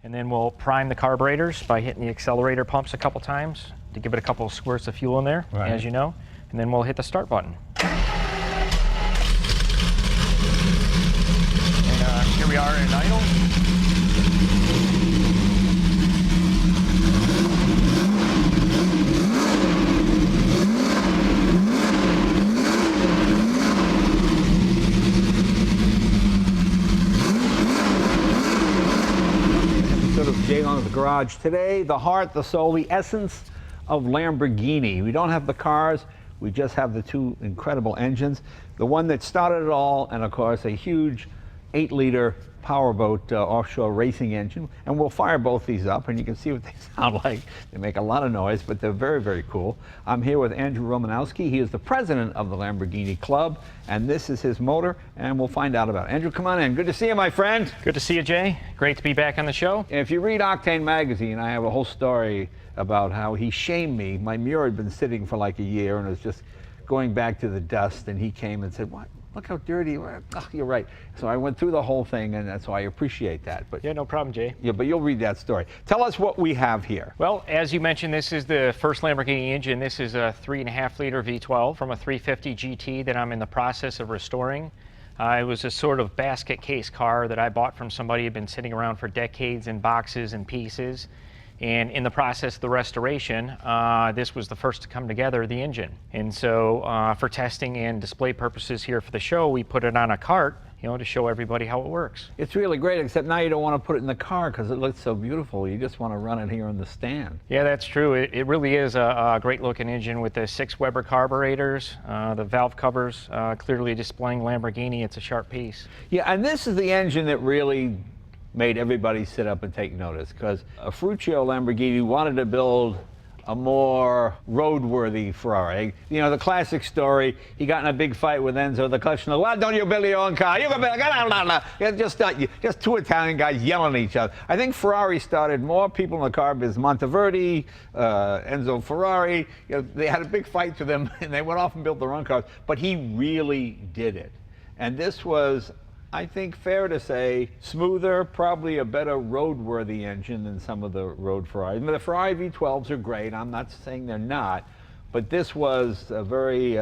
And then we'll prime the carburetors by hitting the accelerator pumps a couple times to give it a couple of squirts of fuel in there, as you know. And then we'll hit the start button. And here we are in idle. Jay Leno Garage. Today, the heart, the soul, the essence of Lamborghini. We don't have the cars, we just have the two incredible engines. The one that started it all, and of course, a huge 8-liter powerboat offshore racing engine. And we'll fire both these up, and you can see what they sound like. They make a lot of noise, but they're very, very cool. I'm here with Andrew Romanowski. He is the president of the Lamborghini Club, and this is his motor, and we'll find out about it. Andrew, come on in. Good to see you, my friend. Good to see you, Jay. Great to be back on the show. If you read Octane magazine, I have a whole story about how he shamed me. My Muir had been sitting for like a year, and it was just going back to the dust, and he came and said, "What? Look how dirty you are." Oh, you're right. So I went through the whole thing, and that's why I appreciate that. But yeah, no problem, Jay. Yeah, but you'll read that story. Tell us what we have here. Well, as you mentioned, this is the first Lamborghini engine. This is a 3.5-liter V12 from a 350 GT that I'm in the process of restoring. It was a sort of basket case car that I bought from somebody who had been sitting around for decades in boxes and pieces. And in the process of the restoration, this was the first to come together, the engine. And so for testing and display purposes here for the show, we put it on a cart, you know, to show everybody how it works. It's really great, except now you don't want to put it in the car because it looks so beautiful. You just want to run it here on the stand. Yeah, that's true. It really is a great looking engine with the 6 Weber carburetors, the valve covers clearly displaying Lamborghini. It's a sharp piece. Yeah, and this is the engine that really made everybody sit up and take notice, because Ferruccio Lamborghini wanted to build a more roadworthy Ferrari. You know, the classic story, he got in a big fight with Enzo, the collectioner. "Why don't you build your own car? You can build just two Italian guys yelling at each other." I think Ferrari started more people in the car business. Monteverdi, Enzo Ferrari, you know, they had a big fight to them, and they went off and built their own cars. But he really did it. And this was, I think, fair to say, smoother, probably a better roadworthy engine than some of the road Ferraris. I mean, the Ferrari V12s are great. I'm not saying they're not, but this was a very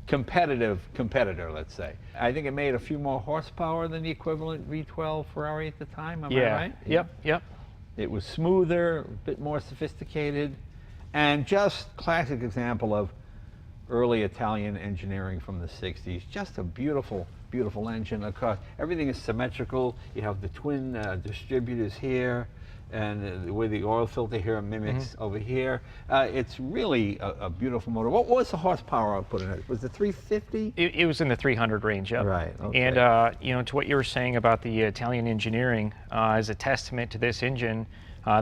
competitor, let's say. I think it made a few more horsepower than the equivalent V12 Ferrari at the time. Am I right? Yep. It was smoother, a bit more sophisticated, and just classic example of early Italian engineering from the 60s. Just a beautiful, beautiful engine. Of course, everything is symmetrical. You have the twin distributors here, and the way the oil filter here mimics over here. It's really a beautiful motor. What was the horsepower output in it? Was it 350? It was in the 300 range, yep. Right, okay. And, you know, to what you were saying about the Italian engineering, as a testament to this engine,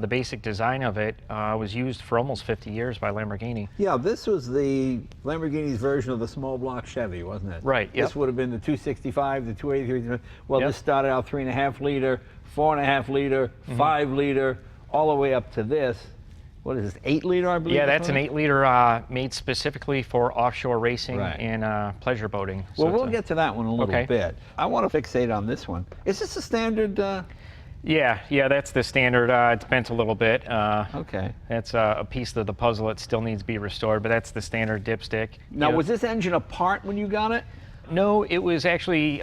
the basic design of it was used for almost 50 years by Lamborghini. Yeah, this was the Lamborghini's version of the small block Chevy, wasn't it? Right, yep. This would have been the 265, the 283. Well, this started out 3.5-liter, 4.5-liter, 5-liter, all the way up to this. What is this, 8-liter, I believe? Yeah, that's an 8-liter made specifically for offshore racing and pleasure boating. Well, we'll get to that one a little bit. I want to fixate on this one. Is this a standard? Yeah, that's the standard. It's bent a little bit. Okay. That's a piece of the puzzle that still needs to be restored, but that's the standard dipstick. Now, was this engine apart when you got it? No, it was actually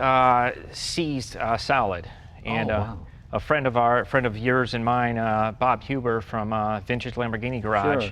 seized solid. And wow. a friend of yours and mine, Bob Huber from Vintage Lamborghini Garage,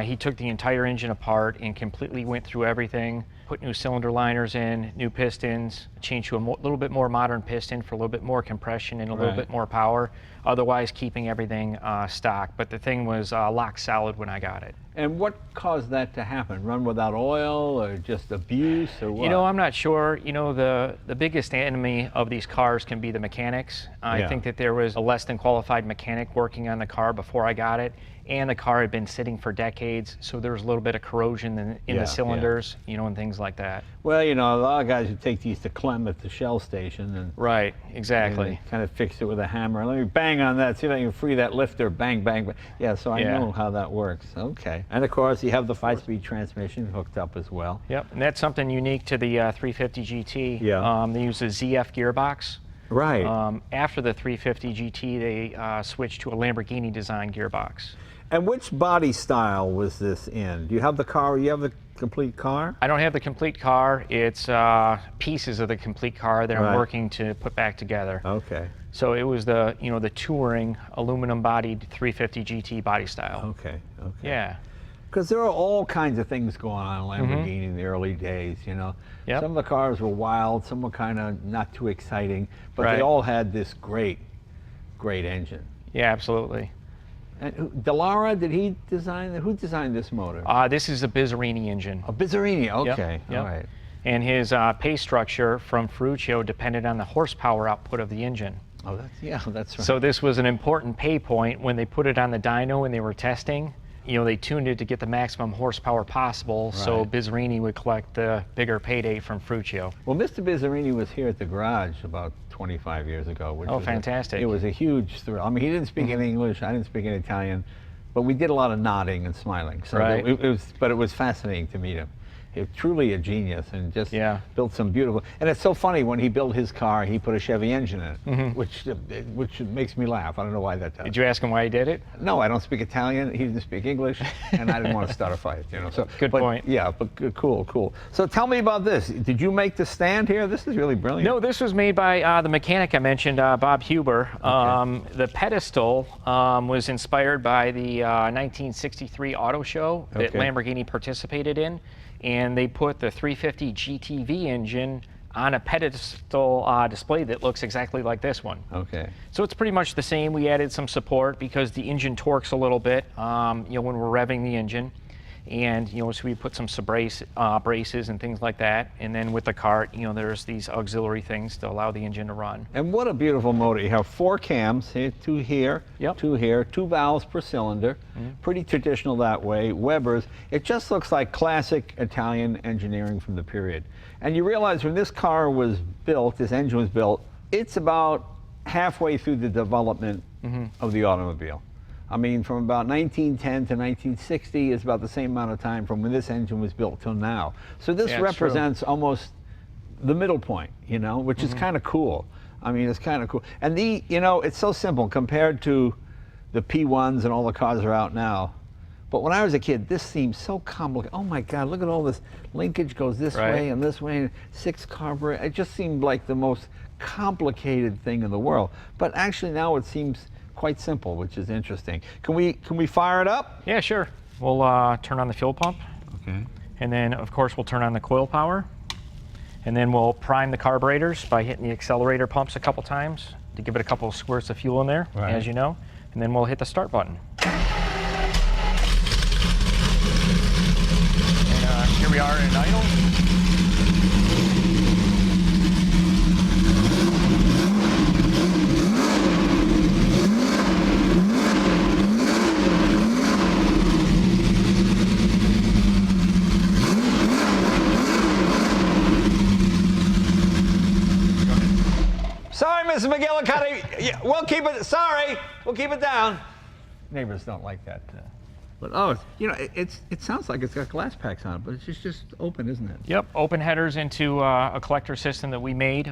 he took the entire engine apart and completely went through everything, put new cylinder liners in, new pistons, changed to a little bit more modern piston for a little bit more compression and a little bit more power, otherwise keeping everything stock. But the thing was locked solid when I got it. And what caused that to happen? Run without oil, or just abuse, or what? You know, I'm not sure. You know, the biggest enemy of these cars can be the mechanics. I think that there was a less than qualified mechanic working on the car before I got it, and the car had been sitting for decades, so there was a little bit of corrosion in the cylinders, you know, and things like that. Well, you know, a lot of guys would take these to Clem at the Shell station, and right, exactly, kind of fix it with a hammer. Let me bang on that, see if I can free that lifter. Bang, bang, bang. Yeah, so I know how that works. Okay, and of course you have the 5-speed transmission hooked up as well. Yep, and that's something unique to the 350 GT. Yeah, they use a ZF gearbox. Right. After the 350 GT, they switched to a Lamborghini design gearbox. And which body style was this in? Do you have the car? You have the complete car? I don't have the complete car. It's pieces of the complete car that I'm working to put back together. Okay. So it was the the touring aluminum-bodied 350 GT body style. Okay. Okay. Yeah. Because there are all kinds of things going on in Lamborghini in the early days, you know. Yep. Some of the cars were wild, some were kind of not too exciting, but Right. they all had this great engine. Yeah, absolutely. And Dallara, did he design, who designed this motor? This is a Bizzarini engine. Oh, Bizzarini, Yep, okay, yep. all right. And his pay structure from Ferruccio depended on the horsepower output of the engine. Oh, that's right. So this was an important pay point when they put it on the dyno and they were testing. They tuned it to get the maximum horsepower possible, so Right. Bizzarini would collect the bigger payday from Ferruccio. Well, Mr. Bizzarini was here at the garage about 25 years ago. Which Oh, was fantastic. It was a huge thrill. I mean, he didn't speak any English, I didn't speak any Italian, but we did a lot of nodding and smiling. So Right. it was fascinating to meet him. He was truly a genius and just Yeah. built some beautiful, and it's so funny, when he built his car, he put a Chevy engine in it, which makes me laugh. I don't know why that does. Did you ask him why he did it? No, I don't speak Italian. He didn't speak English, and I didn't want to start a fight. So Good point. Yeah, but cool. So tell me about this. Did you make the stand here? This is really brilliant. No, this was made by the mechanic I mentioned, Bob Huber. The pedestal was inspired by the 1963 auto show that Okay. Lamborghini participated in, and they put the 350 GTV engine on a pedestal display that looks exactly like this one. Okay. So it's pretty much the same. We added some support because the engine torques a little bit, when we're revving the engine. And, so we put some braces and things like that. And then with the cart, there's these auxiliary things to allow the engine to run. And what a beautiful motor. You have 4 cams, here, 2 here, Yep. 2 here, 2 valves per cylinder. Pretty traditional that way. Weber's. It just looks like classic Italian engineering from the period. And you realize when this car was built, this engine was built, it's about halfway through the development of the automobile. I mean, from about 1910 to 1960 is about the same amount of time from when this engine was built till now. So this Yeah, it's true. represents almost the middle point, which is kind of cool. I mean, it's kind of cool. And it's so simple compared to the P1s and all the cars that are out now. But when I was a kid, this seemed so complicated. Oh my God, look at all this linkage goes this Right. way and this way, and 6 carburetor. It just seemed like the most complicated thing in the world. But actually now it seems quite simple, which is interesting. Can we fire it up? Yeah, sure. We'll turn on the fuel pump. Okay. And then, of course, we'll turn on the coil power. And then we'll prime the carburetors by hitting the accelerator pumps a couple times to give it a couple of squirts of fuel in there, Right. as you know. And then we'll hit the start button. And here we are in idle. Sorry, Mrs. McGillicuddy. Yeah, we'll keep it down. Neighbors don't like that. But it sounds like it's got glass packs on it, but it's just open, isn't it? Yep, open headers into a collector system that we made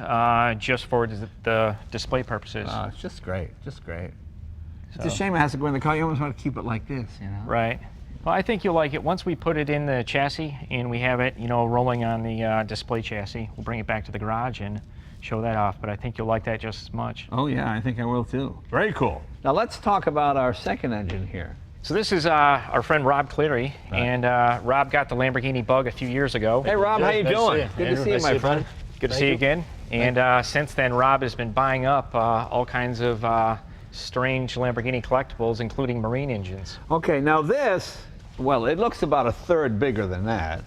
just for the display purposes. It's just great, It's a shame it has to go in the car. You almost want to keep it like this, Right. Well, I think you'll like it. Once we put it in the chassis and we have it, rolling on the display chassis, we'll bring it back to the garage and show that off. But I think you'll like that just as much. Oh yeah, I think I will too. Very cool. Now let's talk about our second engine here. So this is our friend Rob Cleary, and Rob got the Lamborghini bug a few years ago. Hey Rob, how you doing? Good to see you, my friend. Good to see you again. And since then, Rob has been buying up all kinds of strange Lamborghini collectibles, including marine engines. Okay, now this, well, it looks about a third bigger than that,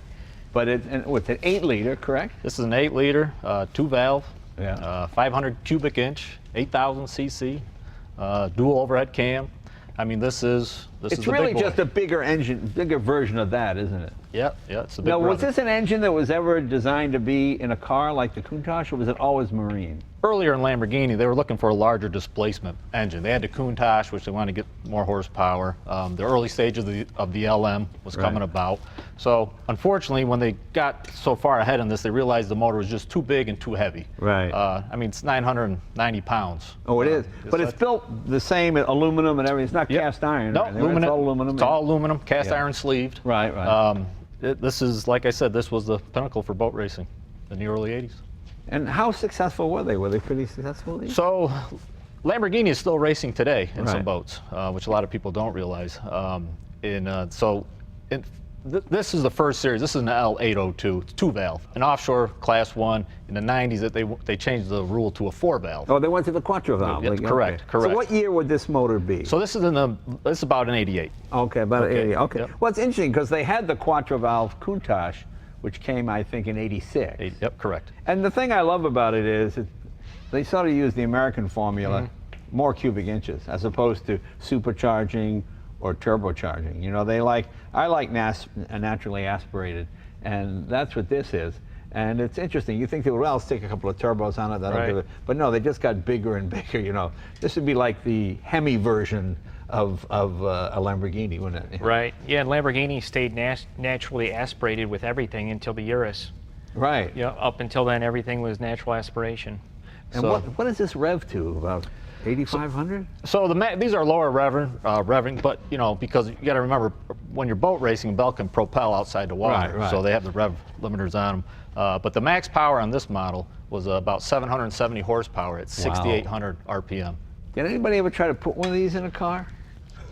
but it's an 8-liter, correct? This is an 8-liter, 2-valve, Yeah. 500 cubic inch, 8,000 cc, dual overhead cam. I mean, this is It's a really big boy. just a bigger engine, bigger version of that, isn't it? Yeah, it's a big Now, was brother. this an engine that was ever designed to be in a car like the Countach, or was it always marine? earlier in Lamborghini, they were looking for a larger displacement engine. They had the Countach, which they wanted to get more horsepower. The early stage of the LM was coming about. So unfortunately, when they got so far ahead in this, they realized the motor was just too big and too heavy. Right. I mean, it's 990 pounds. Oh, it is. But it's built the same aluminum and everything. It's not cast iron. No, or anything. aluminum. It's all aluminum. It's all aluminum, cast iron sleeved. Right, right. This is, like I said, this was the pinnacle for boat racing in the early 80s. And how successful were they? Were they pretty successful? So, Lamborghini is still racing today in some Right. boats, which a lot of people don't realize. This is the first series. This is an L802. It's 2-valve, an offshore Class 1. In the 90s, they changed the rule to a 4-valve. Oh, they went to the quattro valve. Yeah, correct. So what year would this motor be? So this is about an 88. Okay, about 80. Okay. Yep. Well, it's interesting because they had the quattro valve Countach, which came, I think, in 86. Yep, correct. And the thing I love about it is they sort of use the American formula, more cubic inches, as opposed to supercharging or turbocharging. You know, I like naturally aspirated, and that's what this is. And it's interesting. You think they would, well, stick a couple of turbos on it, that'll do it. But no, they just got bigger and bigger, you know. This would be like the Hemi version of a Lamborghini, wouldn't it? Right. Yeah, and Lamborghini stayed naturally aspirated with everything until the Urus. Right. Yeah, up until then, everything was natural aspiration. And So- what is this rev to? About 8,500? So these are lower revving, but you know, because you got to remember, when you're boat racing, a belt can propel outside the water, Right. so they have the rev limiters on them. But the max power on this model was about 770 horsepower at 6,800 RPM. Did anybody ever try to put one of these in a car?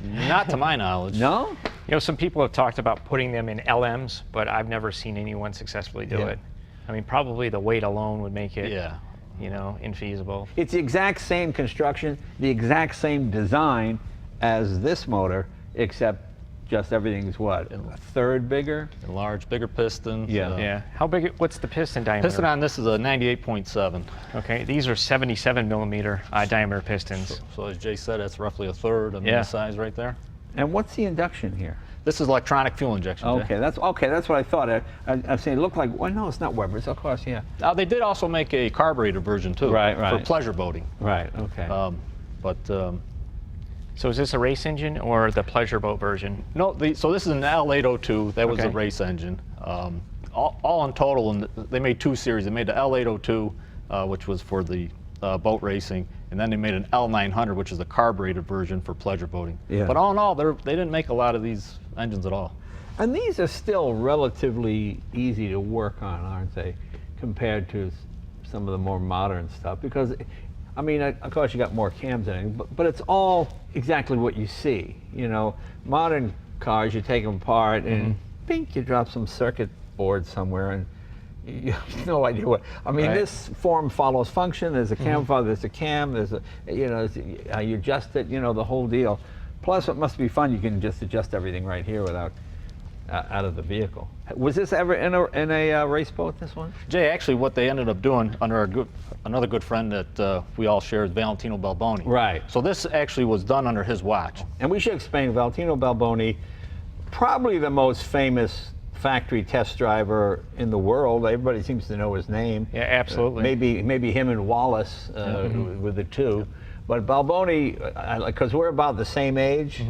Not to my knowledge. No? You know, some people have talked about putting them in LMs, but I've never seen anyone successfully do it. I mean, probably the weight alone would make it, Yeah. you know, infeasible. It's the exact same construction, the exact same design as this motor, except just everything's what, a third bigger? Large, bigger piston. Yeah. How big? What's the piston diameter? Piston on this is a 98.7. Okay, these are 77 millimeter diameter pistons. So as Jay said, that's roughly a third of the size right there. And what's the induction here? This is electronic fuel injection. Jay. Okay, that's what I thought. I'm saying it looked like, well, no, it's not Weber's, of course, yeah. Now they did also make a carburetor version too, Right. for pleasure boating. Right, okay. So is this a race engine or the pleasure boat version? No, so this is an L802. That was Okay. the race engine. All in total, and they made two series. They made the L802, which was for the boat racing, and then they made an L900, which is a carbureted version for pleasure boating. Yeah. But all in all, they didn't make a lot of these engines at all. And these are still relatively easy to work on, aren't they, compared to some of the more modern stuff? Because, I mean, of course you got more cams and everything, but it's all exactly what you see. You know, modern cars, you take them apart and pink, you drop some circuit board somewhere and you have no idea what. I mean, this form follows function. There's a cam follow, there's a cam, there's a, you know, you adjust it, you know, the whole deal. Plus, it must be fun. You can just adjust everything right here without out of the vehicle. Was this ever in a race boat, this one? Jay, actually what they ended up doing under another good friend that we all share is Valentino Balboni. Right. So this actually was done under his watch. And we should explain Valentino Balboni, probably the most famous factory test driver in the world. Everybody seems to know his name. Yeah, absolutely. Maybe him and Wallace were the two. But Balboni, because we're about the same age,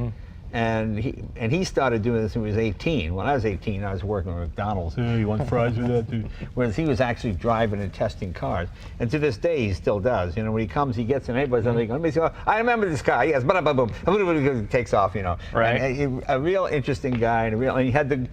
and he started doing this when he was 18. When I was 18, I was working at McDonald's. Hey, you want fries with that, dude? Whereas he was actually driving and testing cars. And to this day, he still does. You know, when he comes, he gets in anybody's something. Let me see. I remember this car. Yes, boom. He takes off. You know, Right. And a real interesting guy, and he had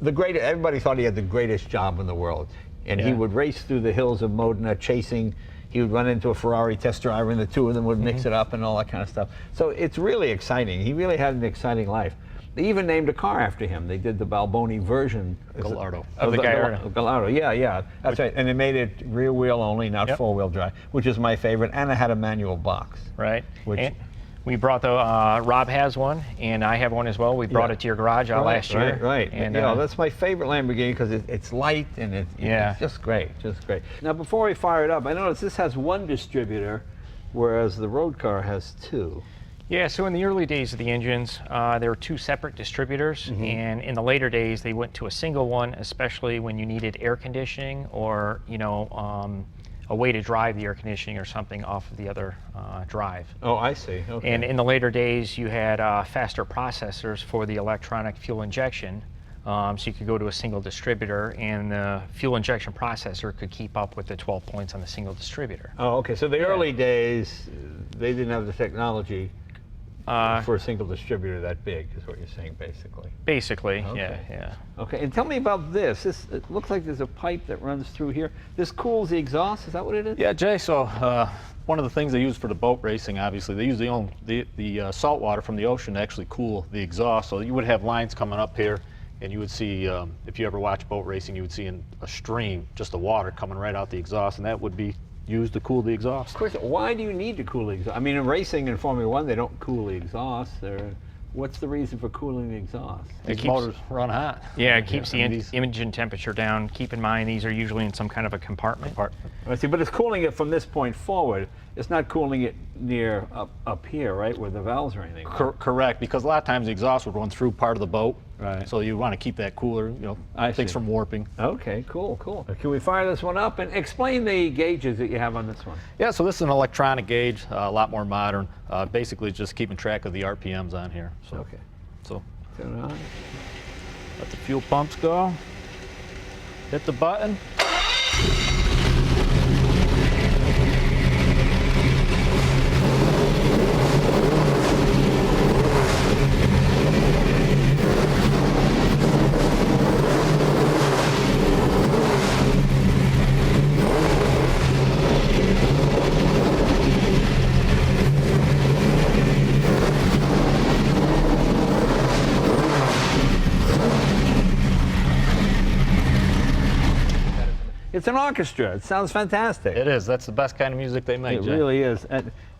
the greatest. Everybody thought he had the greatest job in the world. And he would race through the hills of Modena, chasing. He would run into a Ferrari test driver, and the two of them would mix it up and all that kind of stuff. So it's really exciting. He really had an exciting life. They even named a car after him. They did the Balboni version. Gallardo. Of the Gallardo. Gallardo, yeah. That's right. And they made it rear wheel only, not four-wheel drive, which is my favorite. And it had a manual box. Right. Which- And we brought the, Rob has one, and I have one as well. We brought it to your garage last year. Right. And You know, that's my favorite Lamborghini because it's light and it's just great, Now, before we fire it up, I noticed this has one distributor, whereas the road car has two. yeah, so in the early days of the engines, there were two separate distributors, and in the later days, they went to a single one, especially when you needed air conditioning or, you know, a way to drive the air conditioning or something off of the other drive. Oh, I see. Okay. And in the later days, you had faster processors for the electronic fuel injection. So you could go to a single distributor, and the fuel injection processor could keep up with the 12 points on the single distributor. Oh, okay. So the early days, they didn't have the technology for a single distributor that big, is what you're saying, basically. Basically, Okay. yeah. Okay, and tell me about this. It looks like there's a pipe that runs through here. This cools the exhaust, is that what it is? Yeah, Jay, so one of the things they use for the boat racing, obviously, they use the salt water from the ocean to actually cool the exhaust. So you would have lines coming up here, and you would see, if you ever watch boat racing, you would see a stream, just the water coming right out the exhaust, and that would be used to cool the exhaust. Of course, why do you need to cool the exhaust? I mean, in racing in Formula One, they don't cool the exhaust. What's the reason for cooling the exhaust? These motors run hot. Yeah, it keeps the these- engine temperature down. Keep in mind, these are usually in some kind of a compartment. I see, but it's cooling it from this point forward. It's not cooling it near up here, right, where the valves or anything. Correct, because a lot of times the exhaust would run through part of the boat. Right. So you want to keep that cooler, I things see. from warping. Okay, cool. Can we fire this one up and explain the gauges that you have on this one? Yeah, so this is an electronic gauge, a lot more modern. Basically just keeping track of the RPMs on here. So, Okay. So Turn it on. let the fuel pumps go. Hit the button. It's an orchestra. It sounds fantastic. It is. That's the best kind of music they make, It Jay. really is.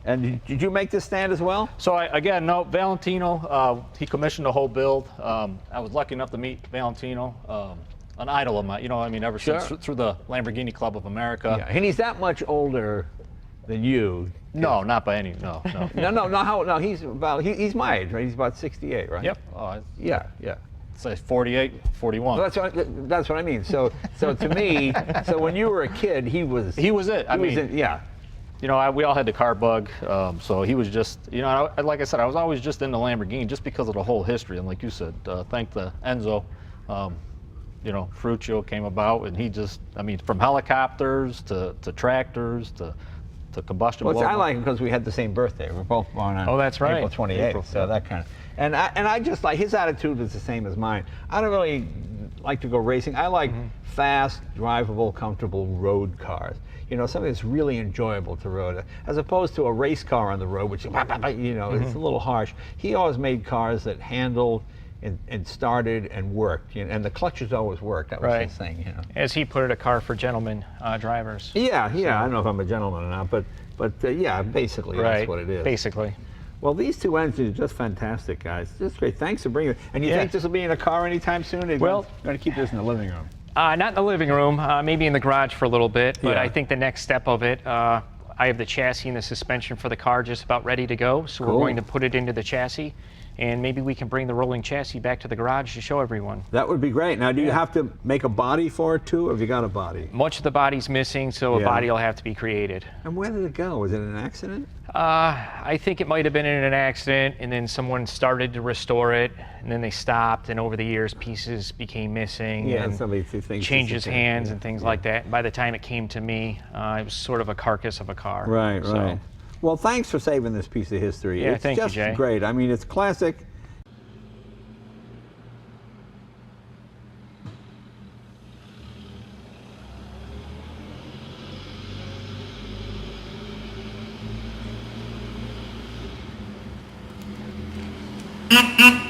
And did you make this stand as well? So again, no, Valentino, he commissioned the whole build. I was lucky enough to meet Valentino, an idol of mine, ever since through the Lamborghini Club of America. Yeah, and he's that much older than you. No, not by any, no. No, he's my age, right? He's about 68, right? Yep. Oh, Yeah. say 48, 41. Well, that's what I mean. So to me, so when you were a kid, he was He was it. yeah. We all had the car bug, so he was just, like I said, I was always just into Lamborghini just because of the whole history. And like you said, thank the Enzo, Ferruccio came about, and he just, from helicopters to tractors to combustion. Well, I like him because we had the same birthday. We're both born on that's right. April 28th, so that kind of. And I just like his attitude is the same as mine. I don't really like to go racing. I like fast, drivable, comfortable road cars. Something that's really enjoyable to road, as opposed to a race car on the road, which it's a little harsh. He always made cars that handled and started and worked, and the clutches always worked. That was his thing, As he put it, a car for gentlemen drivers. Yeah. I don't know if I'm a gentleman or not, but yeah, basically that's what it is. Basically. Well, these two engines are just fantastic, guys. Just great. Thanks for bringing it. And you think this will be in a car anytime soon? Or Well, going to keep this in the living room. Not in the living room, maybe in the garage for a little bit, but Yeah. I think the next step of it, I have the chassis and the suspension for the car just about ready to go, so we're going to put it into the chassis, and maybe we can bring the rolling chassis back to the garage to show everyone. That would be great. Now, do you have to make a body for it too, or have you got a body? Much of the body's missing, so a body will have to be created. And where did it go? Was it an accident? I think it might have been in an accident, and then someone started to restore it, and then they stopped, and over the years, pieces became missing. Yeah, and somebody thinks changes hands and things like that. By the time it came to me, it was sort of a carcass of a car. Right. So, Well, thanks for saving this piece of history. Yeah, it's thank you, just Jay. great. It's classic. Mm-hmm.